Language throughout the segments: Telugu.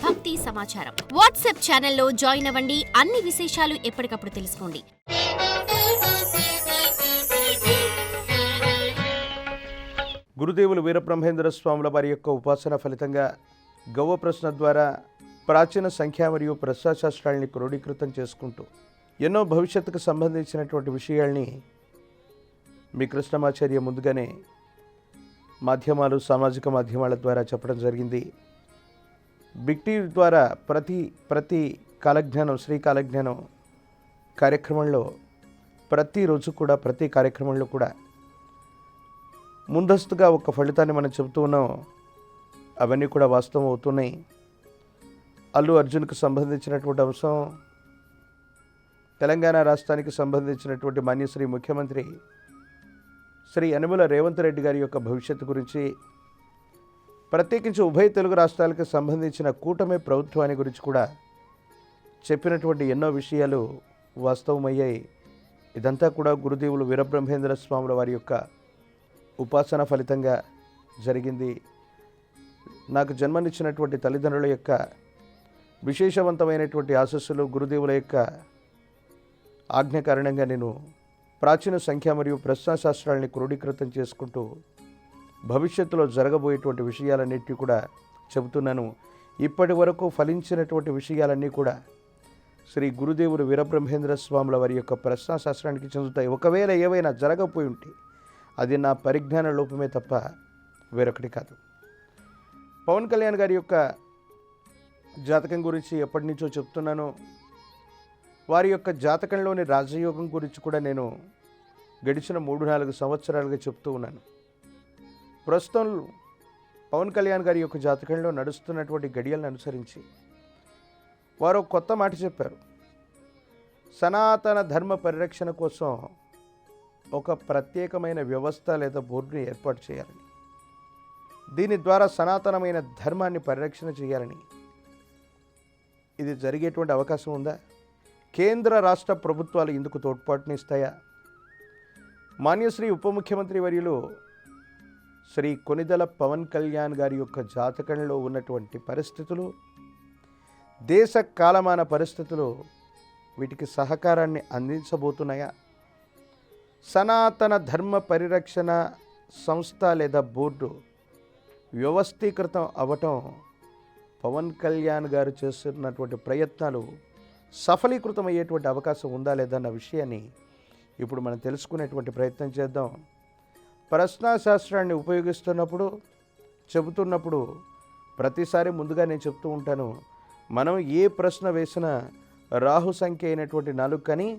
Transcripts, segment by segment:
భక్తి సమాచారం. వాట్సాప్ ఛానల్లో జాయిన్ అవ్వండి. అన్ని విశేషాలు ఎప్పటికప్పుడు తెలుసుకోండి. గురుదేవులు వీరబ్రహ్మేంద్ర స్వాముల వారి యొక్క ఉపాసన ఫలితంగా గవ్వ ప్రశ్న ద్వారా ప్రాచీన సంఖ్య మరియు ప్రశ్నాశాస్త్రాలని క్రోడీకృతం చేసుకుంటూ ఎన్నో భవిష్యత్తుకు సంబంధించినటువంటి విషయాల్ని మీ కృష్ణమాచార్య ముందుగానే మాధ్యమాలు, సామాజిక మాధ్యమాల ద్వారా చెప్పడం జరిగింది. బిగ్ టీవీ ద్వారా ప్రతి కాలజ్ఞానం, శ్రీ కాలజ్ఞానం కార్యక్రమంలో ప్రతిరోజు కూడా, ప్రతి కార్యక్రమంలో కూడా ముందస్తుగా ఒక ఫలితాన్ని మనం చెబుతూ ఉన్నాం. అవన్నీ కూడా వాస్తవం అవుతున్నాయి. అల్లు అర్జున్కు సంబంధించినటువంటి అంశం, తెలంగాణ రాష్ట్రానికి సంబంధించినటువంటి మాన్యశ్రీ ముఖ్యమంత్రి శ్రీ యనమల రేవంత్ రెడ్డి గారి యొక్క భవిష్యత్తు గురించి, ప్రత్యేకించి ఉభయ తెలుగు రాష్ట్రాలకు సంబంధించిన కూటమి ప్రభుత్వాన్ని గురించి కూడా చెప్పినటువంటి ఎన్నో విషయాలు వాస్తవమయ్యాయి. ఇదంతా కూడా గురుదేవులు వీరబ్రహ్మేంద్ర స్వాముల వారి యొక్క ఉపాసన ఫలితంగా జరిగింది. నాకు జన్మనిచ్చినటువంటి తల్లిదండ్రుల యొక్క విశేషవంతమైనటువంటి ఆశస్సులు, గురుదేవుల యొక్క ఆజ్ఞ కారణంగా నేను ప్రాచీన సంఖ్య మరియు ప్రశ్నాశాస్త్రాలని క్రోడీకృతం చేసుకుంటూ భవిష్యత్తులో జరగబోయేటువంటి విషయాలన్నిటి కూడా చెబుతున్నాను. ఇప్పటి వరకు ఫలించినటువంటి విషయాలన్నీ కూడా శ్రీ గురుదేవులు వీరబ్రహ్మేంద్ర స్వాముల వారి యొక్క ప్రశ్నాశాస్త్రానికి చెందుతాయి. ఒకవేళ ఏవైనా జరగపోయి ఉంటే అది నా పరిజ్ఞాన లోపమే తప్ప వేరొకటి కాదు. పవన్ కళ్యాణ్ గారి యొక్క జాతకం గురించి ఎప్పటి నుంచో చెప్తున్నాను. వారి యొక్క జాతకంలోని రాజయోగం గురించి కూడా నేను గడిచిన 3-4 సంవత్సరాలుగా చెప్తూ ఉన్నాను. ప్రస్తుతం పవన్ కళ్యాణ్ గారి యొక్క జాతకంలో నడుస్తున్నటువంటి గడియలను అనుసరించి వారు కొత్త మాట చెప్పారు. సనాతన ధర్మ పరిరక్షణ కోసం ఒక ప్రత్యేకమైన వ్యవస్థ లేదా బోర్డుని ఏర్పాటు చేయాలని, దీని ద్వారా సనాతనమైన ధర్మాన్ని పరిరక్షణ చేయాలని. ఇది జరిగేటువంటి అవకాశం ఉందా? కేంద్ర రాష్ట్ర ప్రభుత్వాలు ఇందుకు తోడ్పాటునిస్తాయా? మాన్యశ్రీ ఉప ముఖ్యమంత్రి వర్యులు శ్రీ కొనిదెల పవన్ కళ్యాణ్ గారి యొక్క జాతకంలో ఉన్నటువంటి పరిస్థితులు, దేశ కాలమాన పరిస్థితులు వీటికి సహకారాన్ని అందించబోతున్నాయా? సనాతన ధర్మ పరిరక్షణ సంస్థ లేదా బోర్డు వ్యవస్థీకృతం అవ్వటం, పవన్ కళ్యాణ్ గారు చేస్తున్నటువంటి ప్రయత్నాలు సఫలీకృతం అయ్యేటువంటి అవకాశం ఉందా లేదన్న విషయాన్ని ఇప్పుడు మనం తెలుసుకునేటువంటి ప్రయత్నం చేద్దాం. ప్రశ్నాశాస్త్రాన్ని ఉపయోగిస్తున్నప్పుడు, చెబుతున్నప్పుడు ప్రతిసారి ముందుగా నేను చెప్తూ ఉంటాను, మనం ఏ ప్రశ్న వేసినా రాహు సంఖ్య అయినటువంటి 4 కానీ,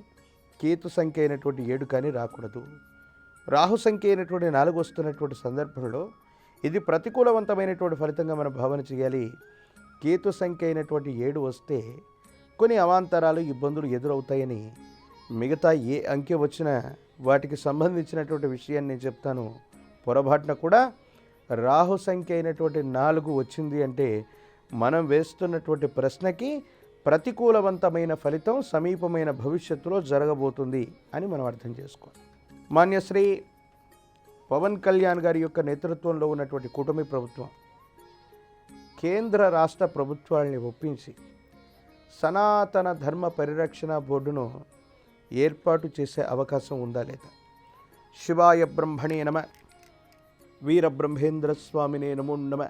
కేతు సంఖ్య అయినటువంటి 7 కానీ రాకూడదు. రాహు సంఖ్య అయినటువంటి 4 వస్తున్నటువంటి సందర్భంలో ఇది ప్రతికూలవంతమైనటువంటి ఫలితంగా మనం భావన చేయాలి. కేతు సంఖ్య అయినటువంటి 7 వస్తే కొన్ని అవాంతరాలు, ఇబ్బందులు ఎదురవుతాయని, మిగతా ఏ అంకె వచ్చినా వాటికి సంబంధించినటువంటి విషయాన్ని నేను చెప్తాను. పొరపాటున కూడా రాహు సంఖ్య అయినటువంటి 4 వచ్చింది అంటే మనం వేస్తున్నటువంటి ప్రశ్నకి ప్రతికూలవంతమైన ఫలితం సమీపమైన భవిష్యత్తులో జరగబోతుంది అని మనం అర్థం చేసుకోవాలి. మాన్యశ్రీ పవన్ కళ్యాణ్ గారి యొక్క నేతృత్వంలో ఉన్నటువంటి కూటమి ప్రభుత్వం కేంద్ర రాష్ట్ర ప్రభుత్వాలని ఒప్పించి సనాతన ధర్మ పరిరక్షణ బోర్డును ఏర్పాటు చేసే అవకాశం ఉందా లేదా? శివాయ బ్రహ్మణే నమ, వీరబ్రహ్మేంద్ర స్వామినే నమో నమ.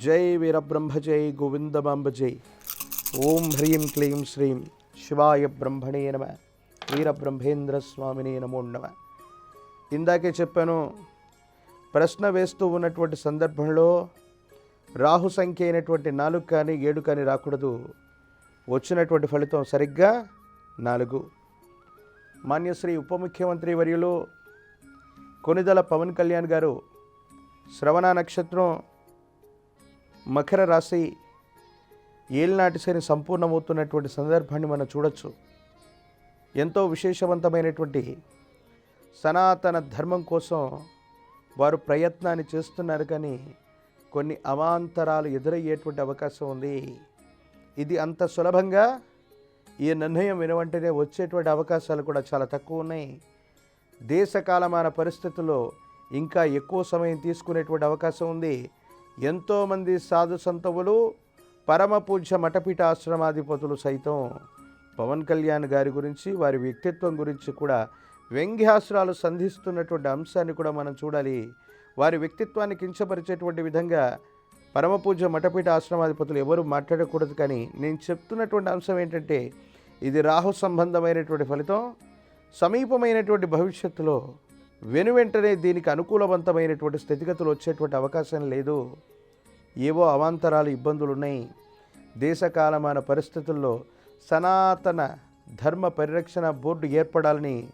జై వీరబ్రహ్మ జై, గోవిందమాంబ జై. ఓం హ్రీం క్లీం శ్రీం శివాయ బ్రహ్మణే నమ, వీరబ్రహ్మేంద్ర స్వామినే నమో నమ. ఇందాకే చెప్పాను, ప్రశ్న వేస్తూ ఉన్నటువంటి సందర్భంలో రాహు సంఖ్య అయినటువంటి 4 కానీ 7 కానీ రాకూడదు. వచ్చినటువంటి ఫలితం సరిగ్గా 4. మాన్యశ్రీ ఉప ముఖ్యమంత్రి వర్యులు కొనిదెల పవన్ కళ్యాణ్ గారు శ్రవణ నక్షత్రం, మకర రాశి, ఏలినాటి శని సంపూర్ణమవుతున్నటువంటి సందర్భాన్ని మనం చూడొచ్చు. ఎంతో విశేషవంతమైనటువంటి సనాతన ధర్మం కోసం వారు ప్రయత్నాన్ని చేస్తున్నారు, కానీ కొన్ని అవాంతరాలు ఎదురయ్యేటువంటి అవకాశం ఉంది. ఇది అంత సులభంగా ఈ నిర్ణయం వినవంటనే వచ్చేటువంటి అవకాశాలు కూడా చాలా తక్కువ ఉన్నాయి. దేశకాలమాన పరిస్థితుల్లో ఇంకా ఎక్కువ సమయం తీసుకునేటువంటి అవకాశం ఉంది. ఎంతోమంది సాధు సంతవులు పరమ పూజ్య మఠపీఠాశ్రమాధిపతులు సైతం పవన్ కళ్యాణ్ గారి గురించి, వారి వ్యక్తిత్వం గురించి కూడా వ్యంగ్యాస్త్రాలు సంధిస్తున్నటువంటి అంశాన్ని కూడా మనం చూడాలి. వారి వ్యక్తిత్వాన్ని కించపరిచేటువంటి విధంగా పరమ పూజ్య మఠపీఠ ఆశ్రమాధిపతులు ఎవరు మాట్లాడకూడదు. కానీ నేను చెప్తున్నటువంటి అంశం ఏంటంటే, ఇది రాహు సంబంధమైనటువంటి ఫలితం. సమీపమైనటువంటి భవిష్యత్తులో వెనువెంటనే దీనికి అనుకూలవంతమైనటువంటి స్థితిగతులు వచ్చేటువంటి అవకాశం లేదు. ఏవో అవాంతరాలు, ఇబ్బందులు ఉన్నాయి. దేశకాలమాన పరిస్థితుల్లో సనాతన ధర్మ పరిరక్షణ బోర్డు ఏర్పడాలని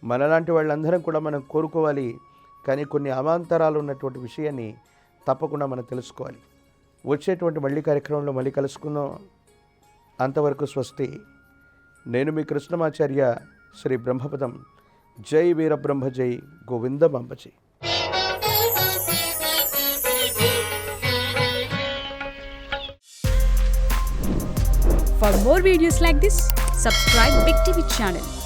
మనలాంటి వాళ్ళందరం కూడా మనం కోరుకోవాలి. కానీ కొన్ని అవాంతరాలు ఉన్నటువంటి విషయాన్ని తప్పకుండా మనం తెలుసుకోవాలి. వచ్చేటువంటి మళ్ళీ కార్యక్రమంలో మళ్ళీ కలుసుకుందాం. అంతవరకు స్వస్తి. నేను మీ కృష్ణమాచార్య, శ్రీ బ్రహ్మపదం. జై వీరబ్రహ్మ, జై గోవిందమాంబజీ. For more videos like this, subscribe Big TV channel.